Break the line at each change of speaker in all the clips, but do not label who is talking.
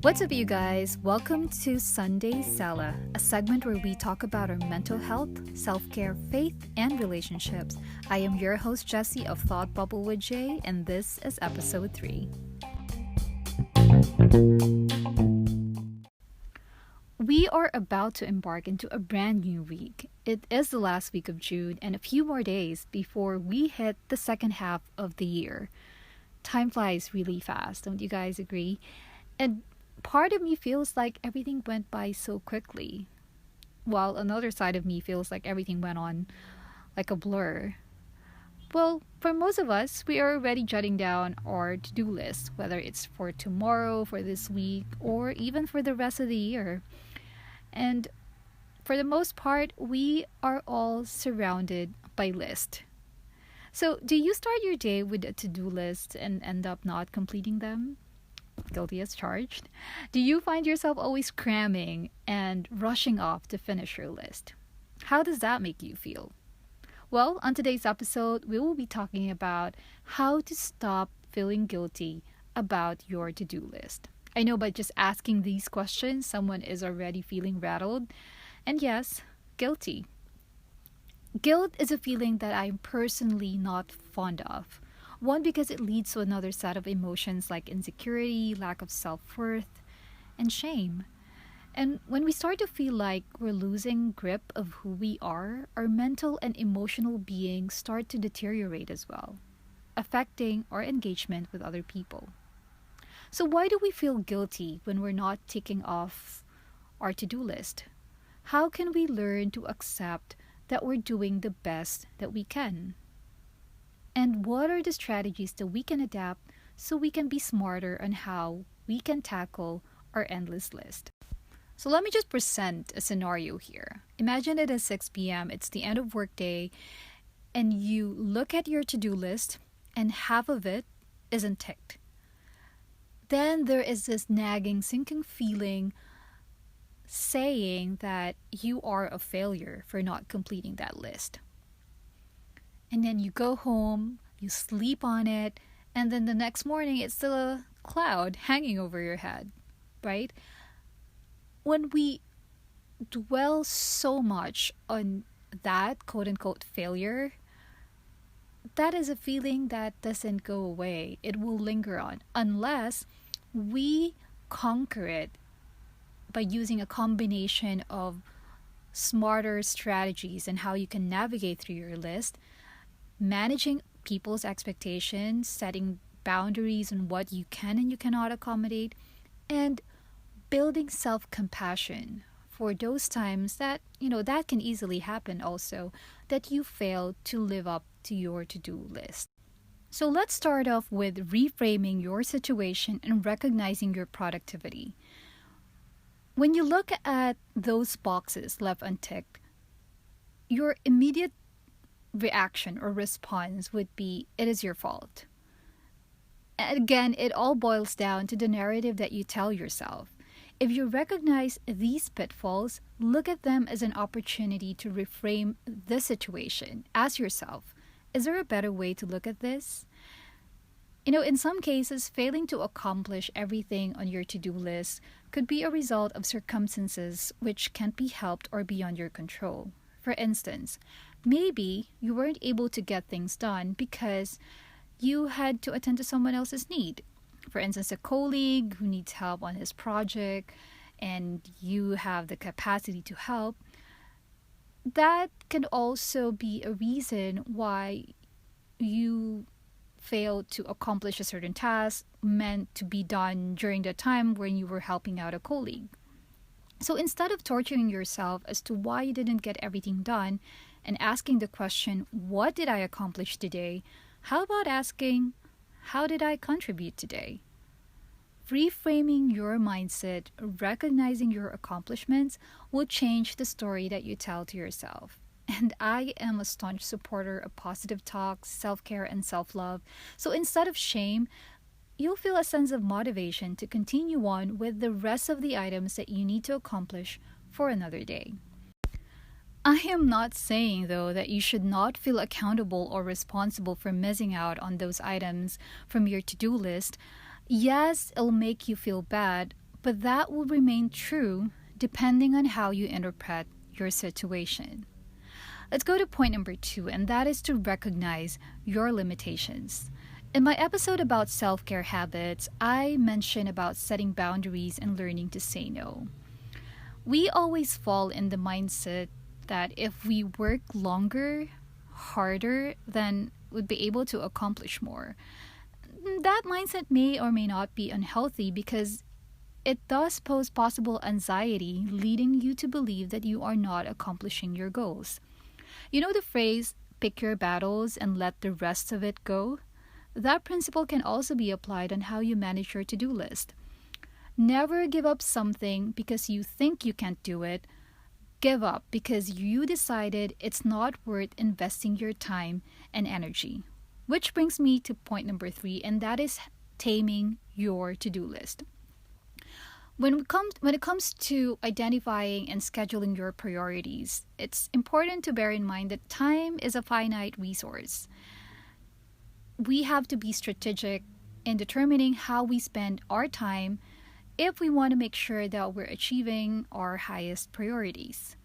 What's up, you guys? Welcome to Sunday Selah, a segment where we talk about our mental health, self-care, faith, and relationships. I am your host, Jessie of Thought Bubble with Jay, and this is episode 3. We are about to embark into a brand new week. It is the last week of June and a few more days before we hit the second half of the year. Time flies really fast, don't you guys agree? And part of me feels like everything went by so quickly, while another side of me feels like everything went on like a blur. Well, for most of us, we are already jotting down our to-do list, whether it's for tomorrow, for this week, or even for the rest of the year. And for the most part, we are all surrounded by lists. So, do you start your day with a to-do list and end up not completing them? Guilty as charged. Do you find yourself always cramming and rushing off to finish your list? How does that make you feel? Well, on today's episode, we will be talking about how to stop feeling guilty about your to-do list. I know by just asking these questions, someone is already feeling rattled. And yes, guilty. Guilt is a feeling that I'm personally not fond of. One, because it leads to another set of emotions like insecurity, lack of self-worth, and shame. And when we start to feel like we're losing grip of who we are, our mental and emotional being start to deteriorate as well, affecting our engagement with other people. So why do we feel guilty when we're not ticking off our to-do list? How can we learn to accept that we're doing the best that we can? And what are the strategies that we can adapt so we can be smarter on how we can tackle our endless list? So let me just present a scenario here. Imagine it is 6 p.m., it's the end of work day, and you look at your to-do list and half of it isn't ticked. Then there is this nagging, sinking feeling saying that you are a failure for not completing that list. And then you go home, you sleep on it, and then the next morning it's still a cloud hanging over your head, right? When we dwell so much on that quote-unquote failure, that is a feeling that doesn't go away. It will linger on unless we conquer it by using a combination of smarter strategies and how you can navigate through your list, managing people's expectations, setting boundaries on what you can and you cannot accommodate, and building self-compassion for those times that, that can easily happen also, that you fail to live up to your to-do list. So let's start off with reframing your situation and recognizing your productivity. When you look at those boxes left unticked, your immediate reaction or response would be, it is your fault. And again, it all boils down to the narrative that you tell yourself. If you recognize these pitfalls, look at them as an opportunity to reframe the situation. Ask yourself, is there a better way to look at this? In some cases, failing to accomplish everything on your to-do list could be a result of circumstances which can't be helped or beyond your control. For instance, maybe you weren't able to get things done because you had to attend to someone else's need. For instance, a colleague who needs help on his project and you have the capacity to help. That can also be a reason why you failed to accomplish a certain task meant to be done during the time when you were helping out a colleague. So instead of torturing yourself as to why you didn't get everything done and asking the question, what did I accomplish today? How about asking, how did I contribute today? Reframing your mindset, recognizing your accomplishments will change the story that you tell to yourself. And I am a staunch supporter of positive talk, self-care, and self-love. So instead of shame, you'll feel a sense of motivation to continue on with the rest of the items that you need to accomplish for another day. I am not saying, though, that you should not feel accountable or responsible for missing out on those items from your to do list. Yes, it'll make you feel bad, but that will remain true depending on how you interpret your situation. Let's go to point number two, and that is to recognize your limitations. In my episode about self care habits, I mentioned about setting boundaries and learning to say no. We always fall in the mindset that if we work longer, harder, then we'd be able to accomplish more. That mindset may or may not be unhealthy because it does pose possible anxiety, leading you to believe that you are not accomplishing your goals. You know the phrase, pick your battles and let the rest of it go? That principle can also be applied on how you manage your to do list. Never give up something because you think you can't do it. Give up because you decided it's not worth investing your time and energy. Which brings me to point number three, and that is taming your to do list. When it comes to identifying and scheduling your priorities, it's important to bear in mind that time is a finite resource. We have to be strategic in determining how we spend our time if we want to make sure that we're achieving our highest priorities.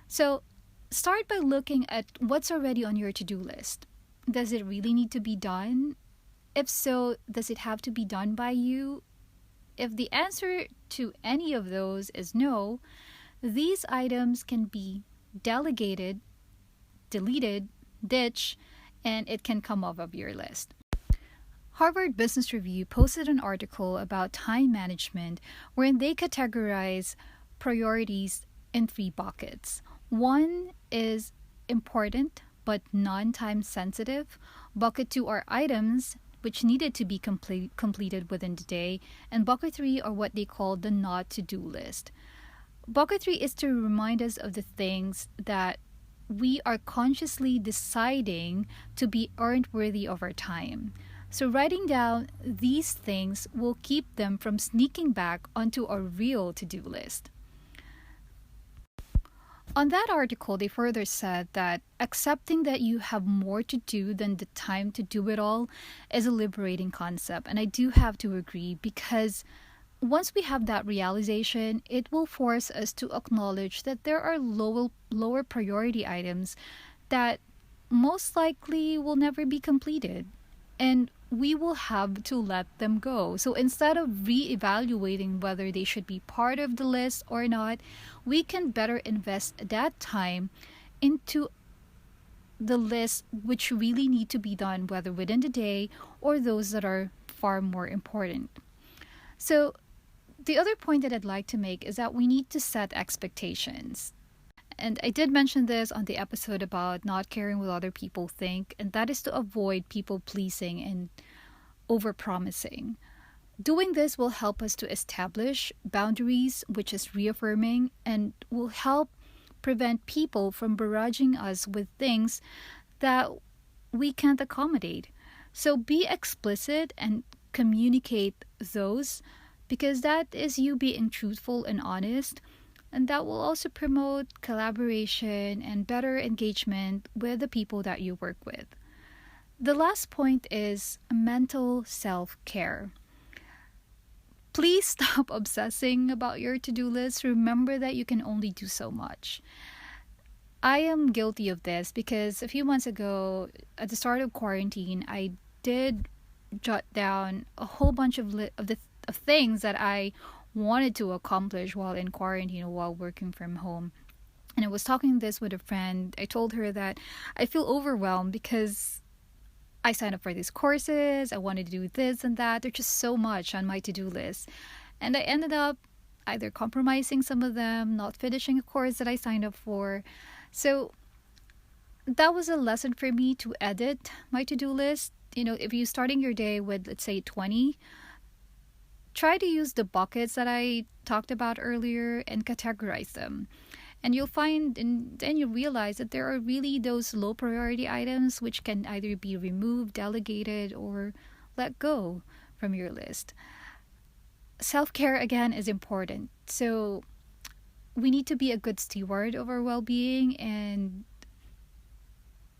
So, start by looking at what's already on your to do list. Does it really need to be done? If so, does it have to be done by you? If the answer to any of those is no, these items can be delegated, deleted, ditched, and it can come off of your list. Harvard Business Review posted an article about time management wherein they categorize priorities in three buckets. One is important but non-time sensitive. Bucket 2 are items which needed to be completed within the day. And bucket 3 are what they call the not to-do list. Bucket 3 is to remind us of the things that we are consciously deciding to be earned worthy of our time. So writing down these things will keep them from sneaking back onto a real to-do list. On that article, they further said that accepting that you have more to do than the time to do it all is a liberating concept. And I do have to agree because once we have that realization, it will force us to acknowledge that there are lower priority items that most likely will never be completed. And we will have to let them go. So instead of re-evaluating whether they should be part of the list or not, we can better invest that time into the list which really need to be done, whether within the day or those that are far more important. So the other point that I'd like to make is that we need to set expectations. And I did mention this on the episode about not caring what other people think, and that is to avoid people pleasing and overpromising. Doing this will help us to establish boundaries, which is reaffirming, and will help prevent people from barraging us with things that we can't accommodate. So be explicit and communicate those, because that is you being truthful and honest. And that will also promote collaboration and better engagement with the people that you work with. The last point is mental self-care. Please stop obsessing about your to-do list. Remember that you can only do so much. I am guilty of this because a few months ago, at the start of quarantine, I did jot down a whole bunch of things that I wanted to accomplish while in quarantine, while working from home. And I was talking this with a friend. I told her that I feel overwhelmed because I signed up for these courses, I wanted to do this and that. There's just so much on my to-do list. And I ended up either compromising some of them, not finishing a course that I signed up for. So that was a lesson for me to edit my to-do list. If you're starting your day with, let's say, 20, try to use the buckets that I talked about earlier and categorize them. And you'll find, and then you realize that there are really those low priority items which can either be removed, delegated, or let go from your list. Self-care, again, is important. So we need to be a good steward of our well-being, and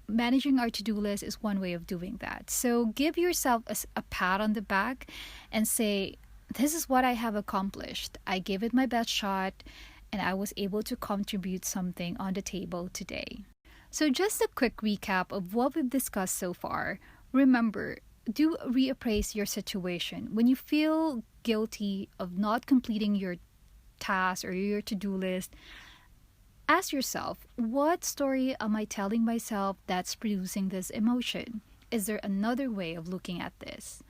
managing our to-do list is one way of doing that. So give yourself a pat on the back and say, this is what I have accomplished. I gave it my best shot, and I was able to contribute something on the table today. So just a quick recap of what we've discussed so far. Remember, do reappraise your situation. When you feel guilty of not completing your task or your to-do list, ask yourself, what story am I telling myself that's producing this emotion? Is there another way of looking at this?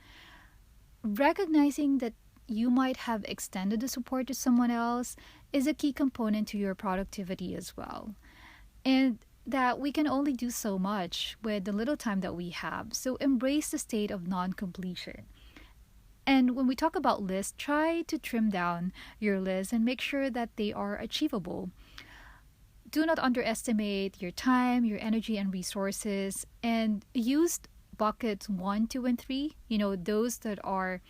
Recognizing that you might have extended the support to someone else is a key component to your productivity as well. And that we can only do so much with the little time that we have. So embrace the state of non-completion. And when we talk about lists, try to trim down your list and make sure that they are achievable. Do not underestimate your time, your energy, and resources, and use buckets 1, 2, and 3. Those that are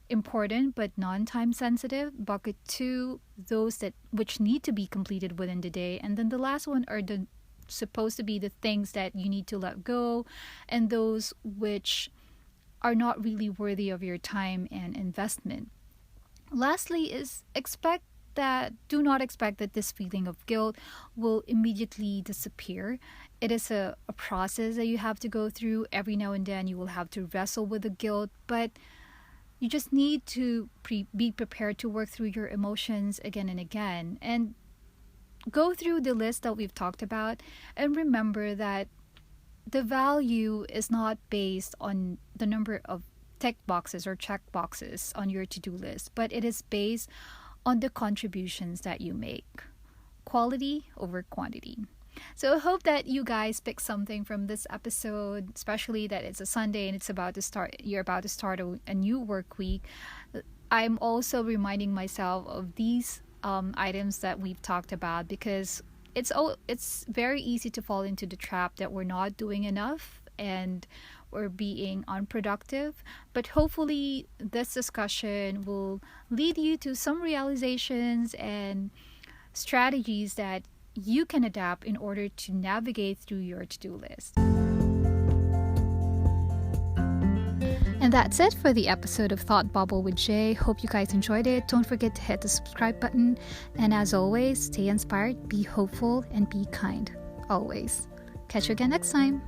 important but non-time sensitive. Bucket 2, those which need to be completed within the day, and then the last one are supposed to be the things that you need to let go, and those which are not really worthy of your time and investment. Lastly is do not expect that this feeling of guilt will immediately disappear. It is a process that you have to go through. Every now and then you will have to wrestle with the guilt, but you just need to be prepared to work through your emotions again and again. And go through the list that we've talked about, and remember that the value is not based on the number of tick boxes or check boxes on your to-do list, but it is based on the contributions that you make. Quality over quantity. So I hope that you guys pick something from this episode, especially that it's a Sunday and you're about to start a new work week. I'm also reminding myself of these items that we've talked about, because it's very easy to fall into the trap that we're not doing enough and we're being unproductive. But hopefully this discussion will lead you to some realizations and strategies that you can adapt in order to navigate through your to-do list. And that's it for the episode of Thought Bubble with Jay. Hope you guys enjoyed it. Don't forget to hit the subscribe button. And as always, stay inspired, be hopeful, and be kind. Always. Catch you again next time.